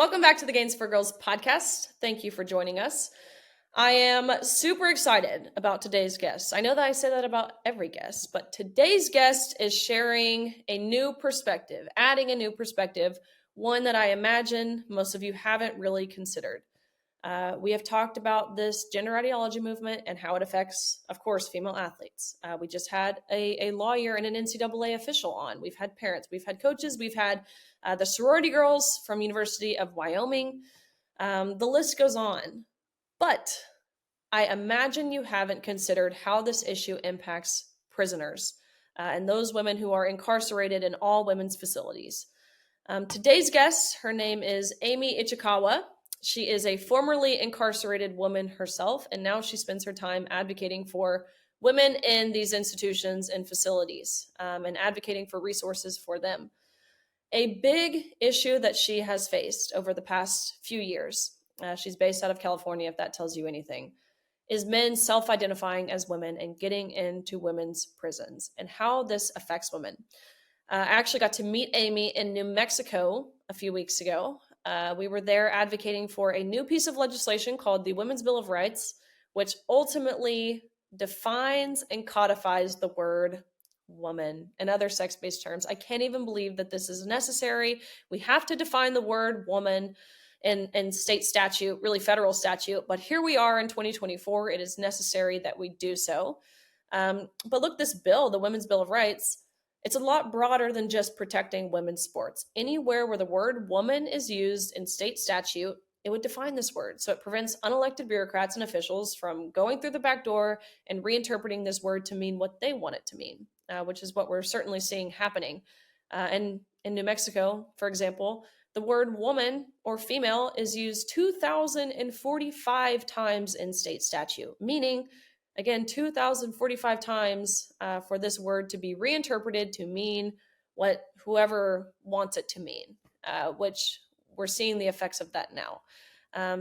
Welcome back to the Gains for Girls podcast. Thank you for joining us. I am super excited about today's guest. I know that I say that about every guest, but today's guest is sharing a new perspective, adding a new perspective, one that I imagine most of you haven't really considered. We have talked about this gender ideology movement and how it affects, of course, female athletes. We just had a lawyer and an NCAA official on. We've had parents, we've had coaches, we've had the sorority girls from University of Wyoming. The list goes on. But I imagine you haven't considered how this issue impacts prisoners and those women who are incarcerated in all women's facilities. Today's guest, her name is Amie Ishikawa. She is a formerly incarcerated woman herself, and now she spends her time advocating for women in these institutions and facilities and advocating for resources for them. A big issue that she has faced over the past few years, she's based out of California, if that tells you anything, is men self-identifying as women and getting into women's prisons and how this affects women. I actually got to meet Amie in New Mexico a few weeks ago. We were there advocating for a new piece of legislation called the Women's Bill of Rights, which ultimately defines and codifies the word woman and other sex-based terms. I can't even believe that this is necessary. We have to define the word woman in state statute, really federal statute, but here we are in 2024. It is necessary that we do so. But look, this bill, the Women's Bill of Rights, it's a lot broader than just protecting women's sports. Anywhere where the word woman is used in state statute, it would define this word. So it prevents unelected bureaucrats and officials from going through the back door and reinterpreting this word to mean what they want it to mean, which is what we're certainly seeing happening. And in New Mexico, for example, the word woman or female is used 2,045 times in state statute, meaning, again, 2,045 times for this word to be reinterpreted to mean what whoever wants it to mean, which we're seeing the effects of that now.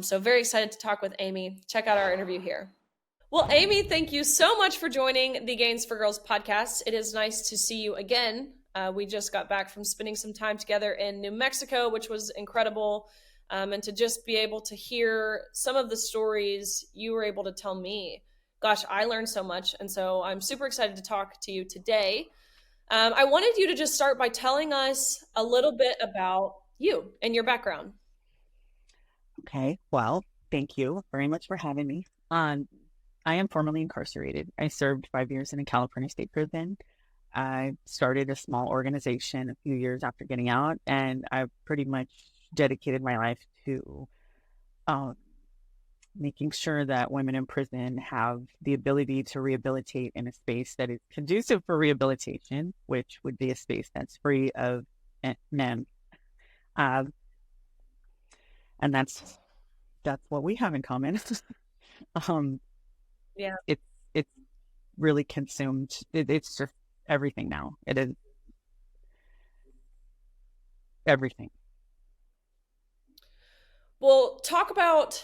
So very excited to talk with Amie. Check out our interview here. Well, Amie, thank you so much for joining the Gains for Girls podcast. It is nice to see you again. We just got back from spending some time together in New Mexico, which was incredible. And to just be able to hear some of the stories you were able to tell me. Gosh, I learned so much. And so I'm super excited to talk to you today. I wanted you to just start by telling us a little bit about you and your background. Okay, well, thank you very much for having me. I am formerly incarcerated. I served 5 years in a California state prison. I started a small organization a few years after getting out, and I've pretty much dedicated my life to making sure that women in prison have the ability to rehabilitate in a space that is conducive for rehabilitation, which would be a space that's free of men. And that's what we have in common. Yeah. It's really consumed. It's just everything now. It is everything. Well, talk about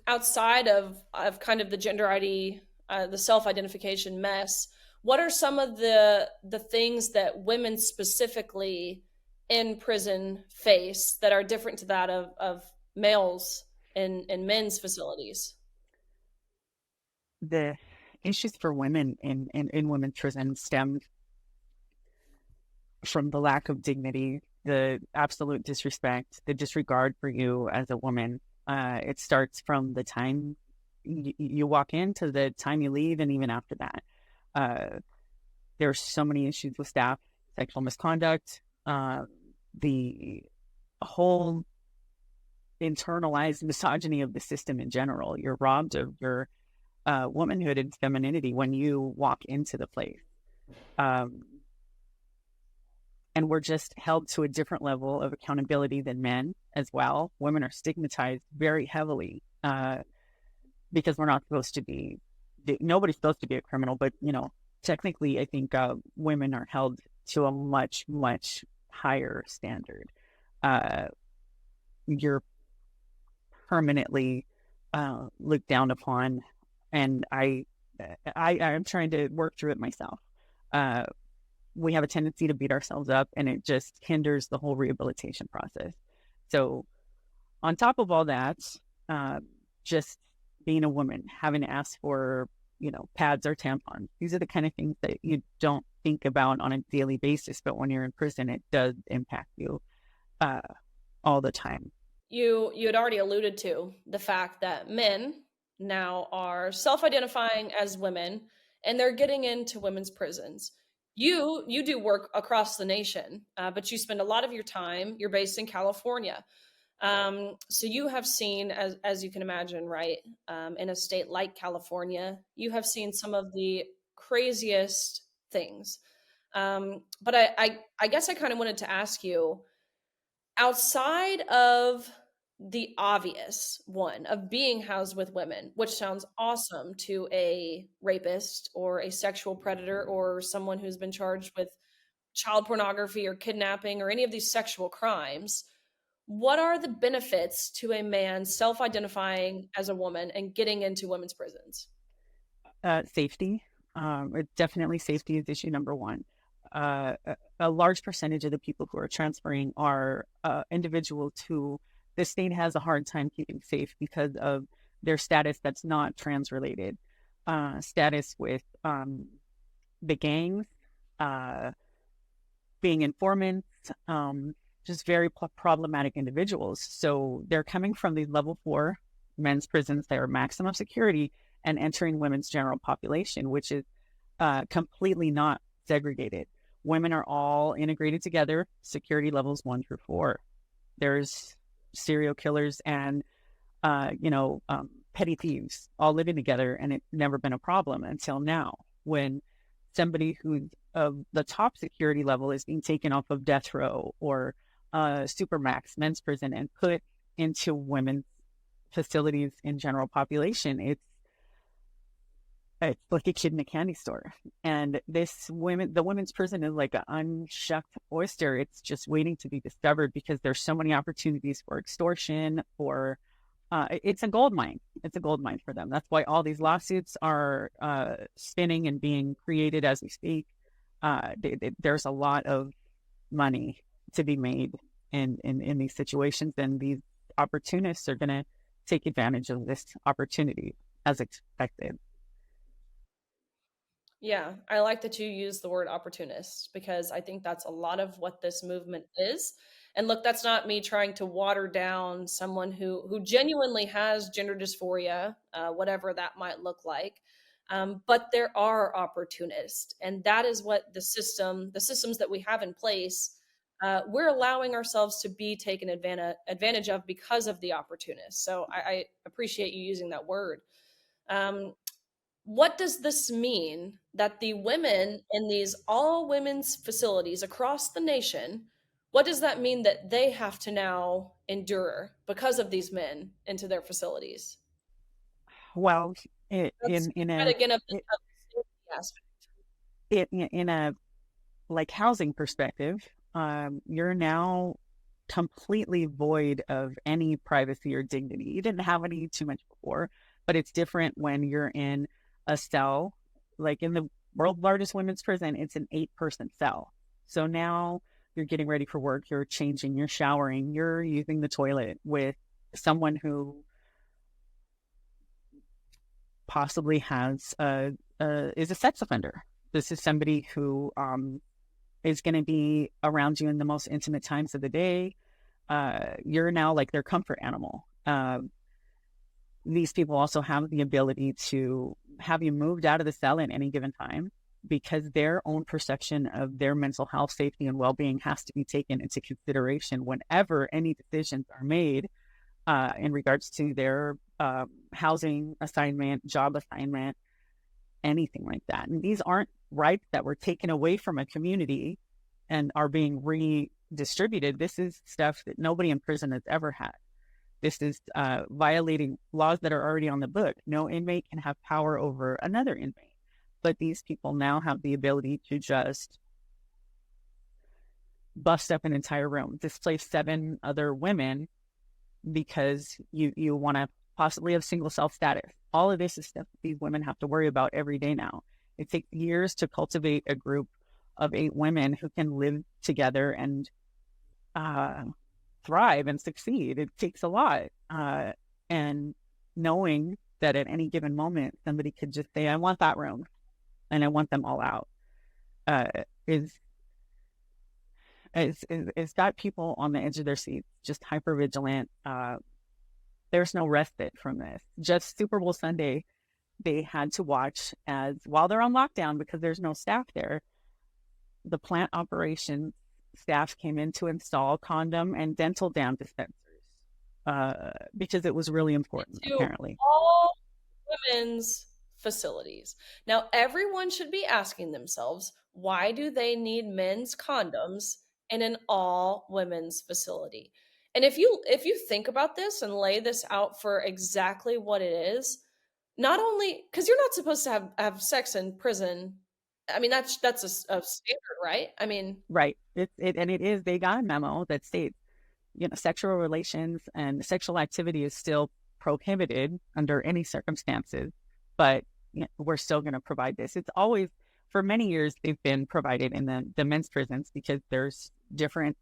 outside of kind of the gender ID, the self-identification mess. What are some of the things that women specifically in prison face that are different to that of males in men's facilities? The issues for women in women's prison stem from the lack of dignity, the absolute disrespect, the disregard for you as a woman. It starts from the time you walk in to the time you leave, and even after that. There's so many issues with staff, sexual misconduct, the whole internalized misogyny of the system in general. You're robbed of your womanhood and femininity when you walk into the place. And we're just held to a different level of accountability than men as well. Women are stigmatized very heavily because we're not supposed to be, nobody's supposed to be a criminal, but, technically I think women are held to a much, much higher standard. You're permanently looked down upon, and I'm trying to work through it myself. We have a tendency to beat ourselves up, and it just hinders the whole rehabilitation process. So On top of all that, uh, just being a woman, having to ask for, pads or tampons. These are the kind of things that you don't think about on a daily basis, but when you're in prison, it does impact you uh, all the time. You had already alluded to the fact that men now are self-identifying as women and they're getting into women's prisons. You do work across the nation, but you spend a lot of your time. You're based in California, so you have seen, as you can imagine, right, in a state like California, you have seen some of the craziest things. But I guess I kind of wanted to ask you, outside of the obvious one of being housed with women, which sounds awesome to a rapist or a sexual predator or someone who's been charged with child pornography or kidnapping or any of these sexual crimes, what are the benefits to a man self identifying as a woman and getting into women's prisons? Safety. Definitely safety is issue number one. A large percentage of the people who are transferring are individuals who the state has a hard time keeping safe because of their status that's not trans related. Status with the gangs, uh, being informants, just very problematic individuals. So they're coming from these level 4 men's prisons that are maximum security and entering women's general population, which is completely not segregated. Women are all integrated together, security levels 1 through 4. There's serial killers and, petty thieves all living together, and it's never been a problem until now, when somebody who's of the top security level is being taken off of death row or supermax men's prison and put into women's facilities in general population. It's like a kid in a candy store. And the women's prison is like an unshucked oyster. It's just waiting to be discovered because there's so many opportunities for extortion, for it's a gold mine. It's a gold mine for them. That's why all these lawsuits are spinning and being created as we speak. There's a lot of money to be made in these situations, and these opportunists are going to take advantage of this opportunity as expected. Yeah, I like that you use the word opportunist because I think that's a lot of what this movement is. And look, that's not me trying to water down someone who genuinely has gender dysphoria, whatever that might look like. But there are opportunists, and that is what the systems that we have in place, we're allowing ourselves to be taken advantage of because of the opportunists. So I appreciate you using that word. Um, what does this mean that the women in these all women's facilities across the nation, what does that mean that they have to now endure because of these men into their facilities? Well, That's in kind a of again of the safety aspect. in a like housing perspective, you're now completely void of any privacy or dignity. You didn't have any too much before, but it's different when you're in a cell. Like in the world's largest women's prison, it's an 8-person cell. So now you're getting ready for work, you're changing, you're showering, you're using the toilet with someone who possibly is a sex offender. This is somebody who is going to be around you in the most intimate times of the day. You're now like their comfort animal. These people also have the ability to have you moved out of the cell at any given time because their own perception of their mental health, safety, and well-being has to be taken into consideration whenever any decisions are made in regards to their housing assignment, job assignment, anything like that. And these aren't rights that were taken away from a community and are being redistributed. This is stuff that nobody in prison has ever had. This is violating laws that are already on the book. No inmate can have power over another inmate. But these people now have the ability to just bust up an entire room, displace 7 other women because you want to possibly have single self status. All of this is stuff that these women have to worry about every day now. It takes years to cultivate a group of 8 women who can live together and thrive and succeed. It takes a lot. And knowing that at any given moment, somebody could just say, I want that room and I want them all out, uh, is, it's got people on the edge of their seats, just hyper vigilant. There's no respite from this. Just Super Bowl Sunday, they had to watch as while they're on lockdown because there's no staff there. The plant operations staff came in to install condom and dental dam dispensers because it was really important, apparently. All women's facilities. Now, everyone should be asking themselves, why do they need men's condoms in an all women's facility? And if you think about this and lay this out for exactly what it is, not only because you're not supposed to have sex in prison. I mean, that's a standard, right? I mean, Right. And it is, they got a memo that states, sexual relations and sexual activity is still prohibited under any circumstances, but we're still going to provide this. It's always, for many years, they've been provided in the men's prisons because there's different,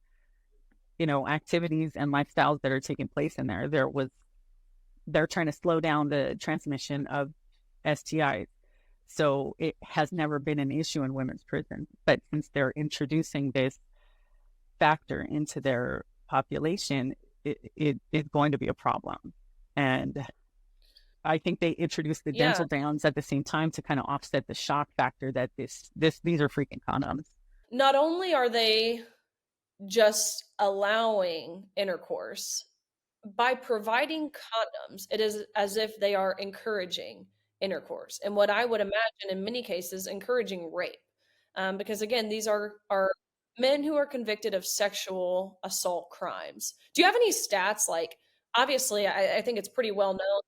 activities and lifestyles that are taking place in there. They're trying to slow down the transmission of STIs. So it has never been an issue in women's prison. But since they're introducing this factor into their population, it is going to be a problem. And I think they introduced the dental dams at the same time to kind of offset the shock factor that these are freaking condoms. Not only are they just allowing intercourse, by providing condoms, it is as if they are encouraging intercourse. And what I would imagine in many cases, encouraging rape. Because again, these are men who are convicted of sexual assault crimes. Do you have any stats? Like, obviously, I think it's pretty well known,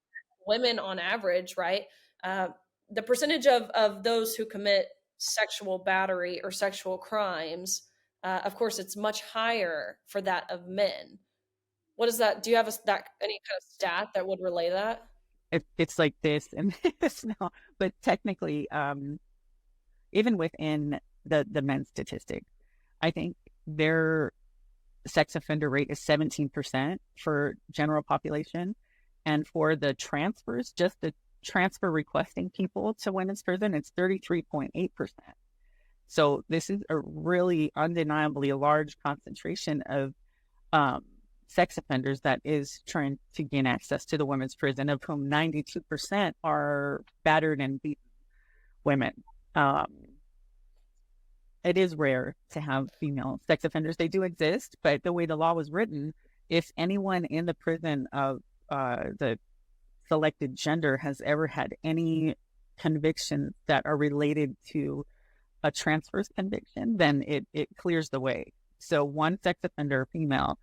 women on average, right? The percentage of those who commit sexual battery or sexual crimes, of course, it's much higher for that of men. What is that? Do you have any kind of stat that would relay that? It's like this and this now, but technically, even within the men's statistic, I think their sex offender rate is 17% for general population. And for the transfers, just the transfer requesting people to women's prison, it's 33.8%. So this is a really undeniably large concentration of sex offenders that is trying to gain access to the women's prison, of whom 92% are battered and beaten women. It is rare to have female sex offenders. They do exist, but the way the law was written, if anyone in the prison of the selected gender has ever had any convictions that are related to a transfers conviction, then it clears the way. So one sex offender, female,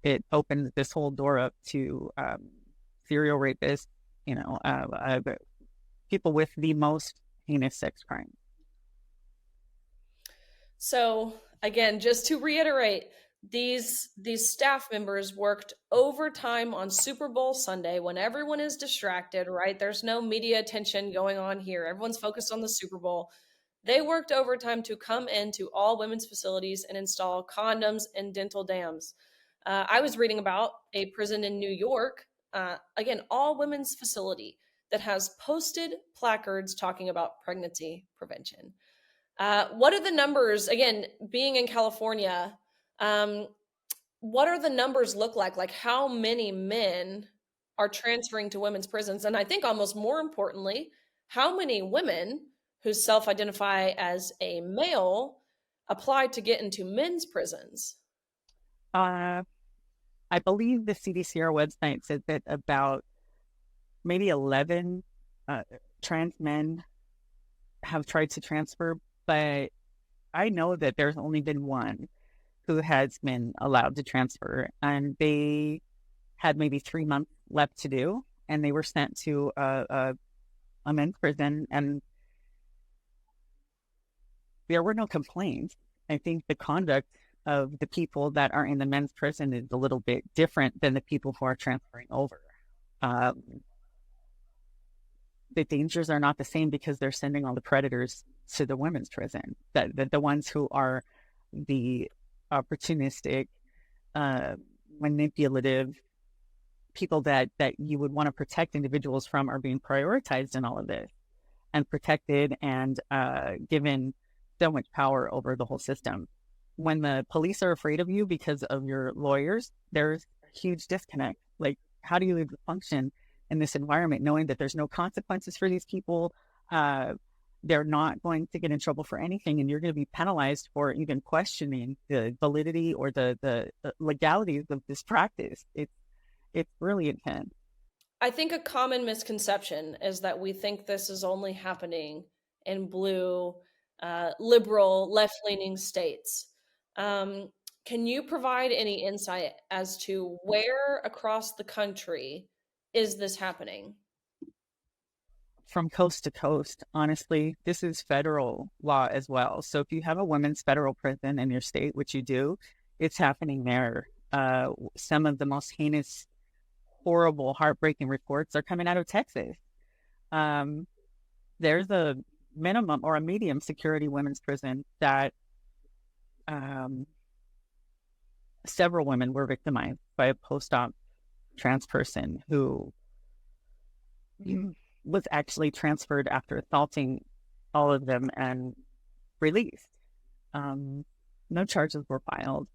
it opens this whole door up to serial rapists, people with the most heinous sex crimes. So again, just to reiterate, these staff members worked overtime on Super Bowl Sunday when everyone is distracted, right? There's no media attention going on here. Everyone's focused on the Super Bowl. They worked overtime to come into all women's facilities and install condoms and dental dams. I was reading about a prison in New York, again, all women's facility that has posted placards talking about pregnancy prevention. What are the numbers, again, being in California, what are the numbers look like? Like, how many men are transferring to women's prisons? And I think almost more importantly, how many women who self-identify as a male apply to get into men's prisons? I believe the CDCR website says that about maybe 11 trans men have tried to transfer, but I know that there's only been one who has been allowed to transfer, and they had maybe 3 months left to do, and they were sent to a men's prison, and there were no complaints. I think the conduct of the people that are in the men's prison is a little bit different than the people who are transferring over. The dangers are not the same because they're sending all the predators to the women's prison. That the ones who are the opportunistic, manipulative people that you would want to protect individuals from are being prioritized in all of this and protected and given so much power over the whole system. When the police are afraid of you because of your lawyers, there's a huge disconnect. Like, how do you function in this environment knowing that there's no consequences for these people? They're not going to get in trouble for anything, and you're going to be penalized for even questioning the validity or the legalities of this practice. It's really intense. I think a common misconception is that we think this is only happening in blue, liberal, left leaning states. Um, can you provide any insight as to where across the country is this happening? From coast to coast, honestly, this is federal law as well. So if you have a women's federal prison in your state, which you do, it's happening there. Some of the most heinous, horrible, heartbreaking reports are coming out of Texas. Um, there's a minimum or a medium security women's prison that um, several women were victimized by a post-op trans person who was actually transferred after assaulting all of them and released. No charges were filed.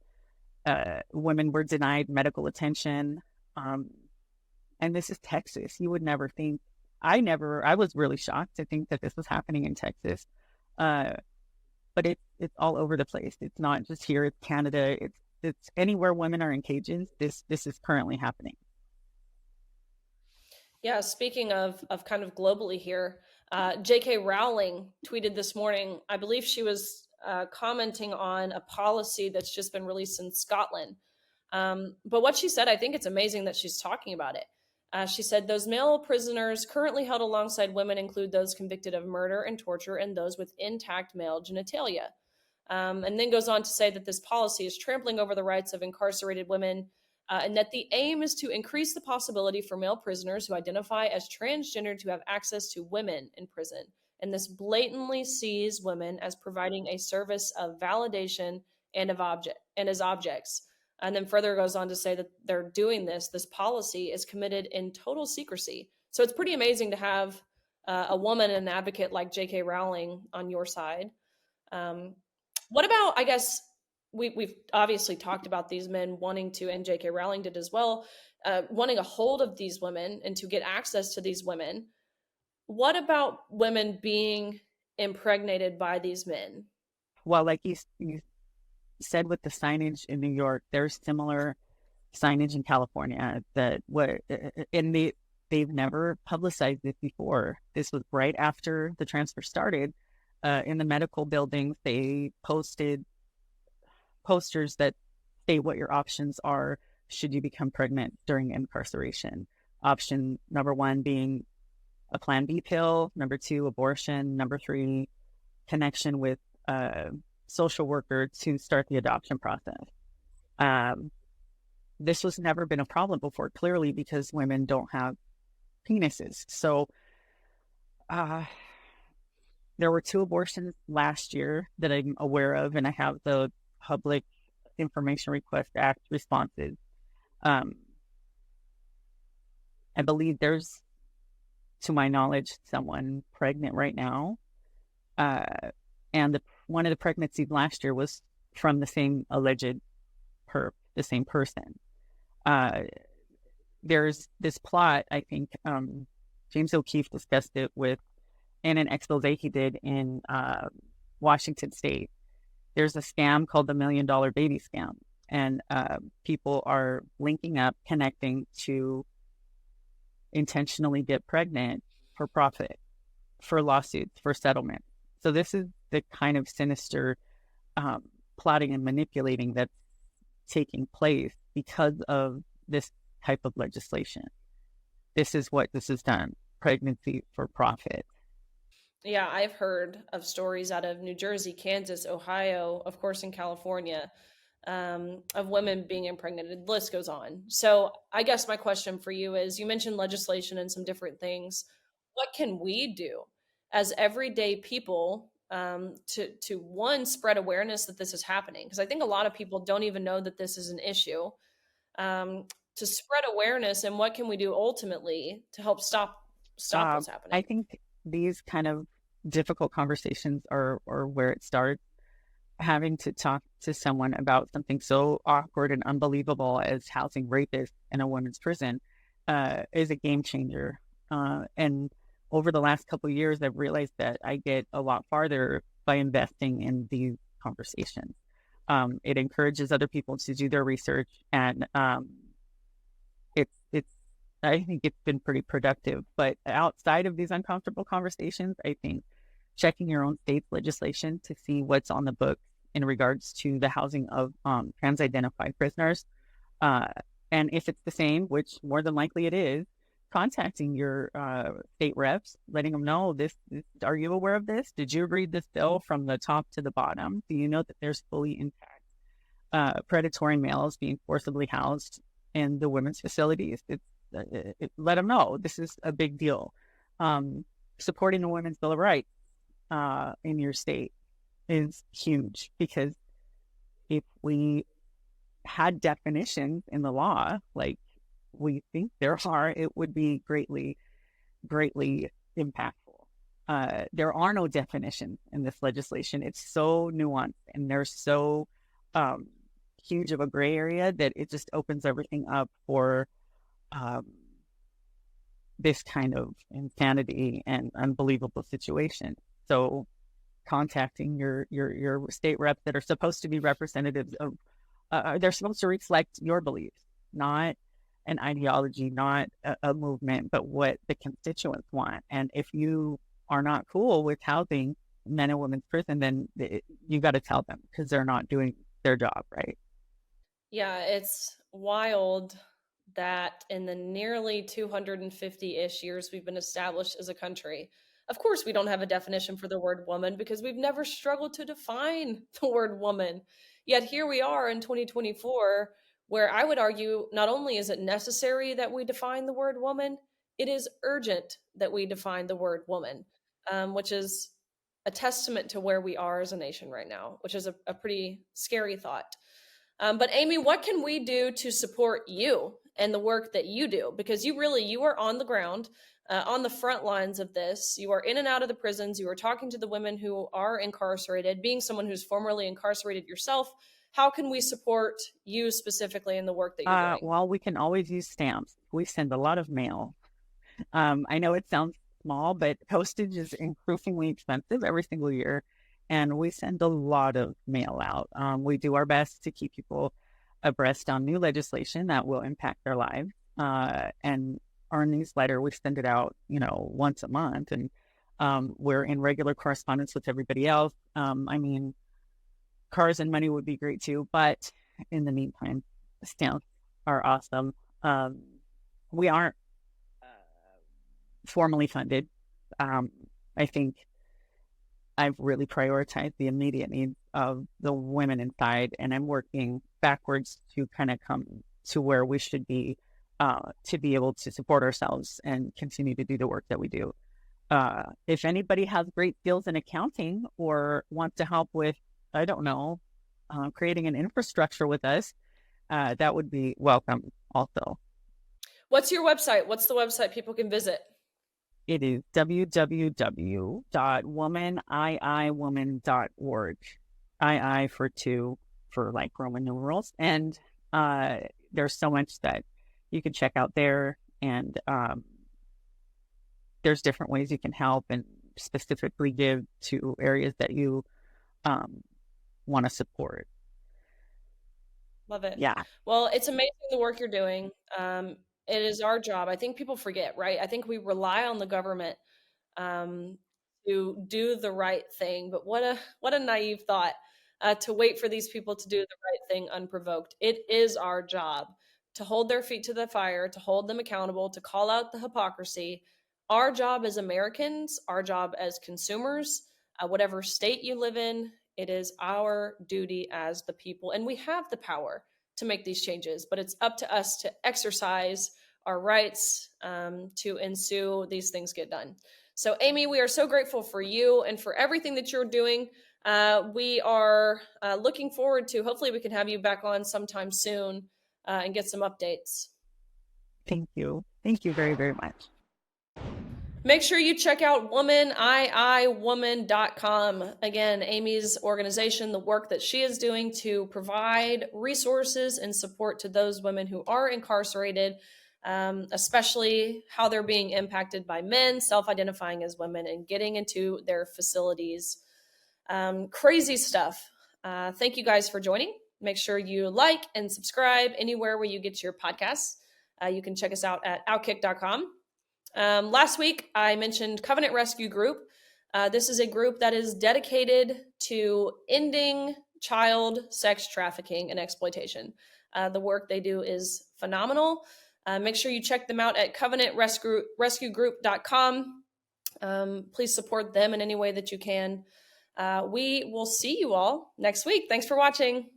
Women were denied medical attention. And this is Texas. You would never think, I was really shocked to think that this was happening in Texas. But it's all over the place. It's not just here, it's Canada. It's anywhere women are in cages. This is currently happening. Yeah, speaking of kind of globally here, J.K. Rowling tweeted this morning. I believe she was commenting on a policy that's just been released in Scotland. But what she said, I think it's amazing that she's talking about it. She said those male prisoners currently held alongside women include those convicted of murder and torture and those with intact male genitalia. And then goes on to say that this policy is trampling over the rights of incarcerated women, and that the aim is to increase the possibility for male prisoners who identify as transgender to have access to women in prison. And this blatantly sees women as providing a service of validation and as objects. And then further goes on to say that they're doing this policy is committed in total secrecy. So it's pretty amazing to have a woman and an advocate like J.K. Rowling on your side. Um, what about, I guess, we've obviously talked about these men wanting to, and J.K. Rowling did as well, wanting a hold of these women and to get access to these women. What about women being impregnated by these men? Well, like you said with the signage in New York, there's similar signage in California that what and they've never publicized this before. This was right after the transfer started. In the medical buildings, they posted posters that state what your options are should you become pregnant during incarceration. Option number one being a Plan B pill, number two, abortion, number three, connection with a social worker to start the adoption process. This was never been a problem before, clearly because women don't have penises. So there were 2 abortions last year that I'm aware of, and I have the Public Information Request Act responses. I believe there's, to my knowledge, someone pregnant right now. And one of the pregnancies last year was from the same alleged the same person. There's this plot, I think James O'Keefe discussed it in an expose he did in Washington State. There's a scam called the $1 Million Baby Scam. And people are linking up, connecting to intentionally get pregnant for profit, for lawsuits, for settlement. So this is the kind of sinister plotting and manipulating that's taking place because of this type of legislation. This is what this has done, pregnancy for profit. Yeah, I've heard of stories out of New Jersey, Kansas, Ohio, of course, in California, of women being impregnated. The list goes on. So I guess my question for you is, you mentioned legislation and some different things. What can we do as everyday people to one, spread awareness that this is happening? Because I think a lot of people don't even know that this is an issue. um, to spread awareness, and what can we do ultimately to help stop what's I happening? think these kind of difficult conversations are where it starts. Having to talk to someone about something so awkward and unbelievable as housing rapists in a women's prison is a game changer. And over the last couple of years, I've realized that I get a lot farther by investing in these conversations. It encourages other people to do their research, and it's I think it's been pretty productive. But outside of these uncomfortable conversations, I think checking your own state's legislation to see what's on the books in regards to the housing of trans-identified prisoners, uh, and if it's the same, which more than likely it is, contacting your state reps, letting them know this. Are you aware of this? Did you read this bill from the top to the bottom? Do you know that there's fully intact predatory males being forcibly housed in the women's facilities? Let them know this is a big deal. Supporting the Women's Bill of Rights in your state is huge, because if we had definitions in the law like we think there are, it would be greatly, greatly impactful. There are no definitions in this legislation. It's so nuanced, and there's so um, huge of a gray area that it just opens everything up for um, this kind of insanity and unbelievable situation. So contacting your state reps that are supposed to be representatives of, they're supposed to reflect your beliefs, not an ideology, not a movement, but what the constituents want. And if you are not cool with housing men and women's prison, then you got to tell them, because they're not doing their job right. Yeah, it's wild that in the nearly 250-ish years we've been established as a country, of course, we don't have a definition for the word woman because we've never struggled to define the word woman. Yet here we are in 2024, where I would argue not only is it necessary that we define the word woman, it is urgent that we define the word woman, which is a testament to where we are as a nation right now, which is a pretty scary thought. But Amie, what can we do to support you and the work that you do? Because you are on the ground, on the front lines of this. You are in and out of the prisons. You are talking to the women who are incarcerated. Being someone who's formerly incarcerated yourself, how can we support you specifically in the work that you're doing? Well, we can always use stamps. We send a lot of mail. I know it sounds small, but postage is increasingly expensive every single year, and we send a lot of mail out. We do our best to keep people abreast on new legislation that will impact their lives. And our newsletter, we send it out, once a month, and we're in regular correspondence with everybody else. I mean, cars and money would be great too, but in the meantime, stamps are awesome. We aren't formally funded. Um, I think I've really prioritized the immediate needs of the women inside, and I'm working backwards to kind of come to where we should be to be able to support ourselves and continue to do the work that we do. If anybody has great skills in accounting or wants to help with, I don't know, creating an infrastructure with us, that would be welcome also. What's your website? What's the website people can visit? It is www.womaniiwoman.org. II for two, for like Roman numerals. And there's so much that you can check out there. And there's different ways you can help and specifically give to areas that you want to support. Love it. Yeah. Well, it's amazing the work you're doing. It is our job. I think people forget, right? I think we rely on the government um, to do the right thing. But what a naive thought to wait for these people to do the right thing unprovoked. It is our job to hold their feet to the fire, to hold them accountable, to call out the hypocrisy. Our job as Americans, our job as consumers, whatever state you live in, it is our duty as the people, and we have the power to make these changes. But it's up to us to exercise our rights to ensue these things get done. So, Amie, we are so grateful for you and for everything that you're doing. We are looking forward to hopefully we can have you back on sometime soon and get some updates. Thank you. Thank you very, very much. Make sure you check out womaniiwoman.com. Again, Amie's organization, the work that she is doing to provide resources and support to those women who are incarcerated, especially how they're being impacted by men self-identifying as women and getting into their facilities. Crazy stuff. Thank you guys for joining. Make sure you like and subscribe anywhere where you get your podcasts. You can check us out at OutKick.com. Last week, I mentioned Covenant Rescue Group. This is a group that is dedicated to ending child sex trafficking and exploitation. The work they do is phenomenal. Make sure you check them out at covenantrescuegroup.com. Please support them in any way that you can. We will see you all next week. Thanks for watching.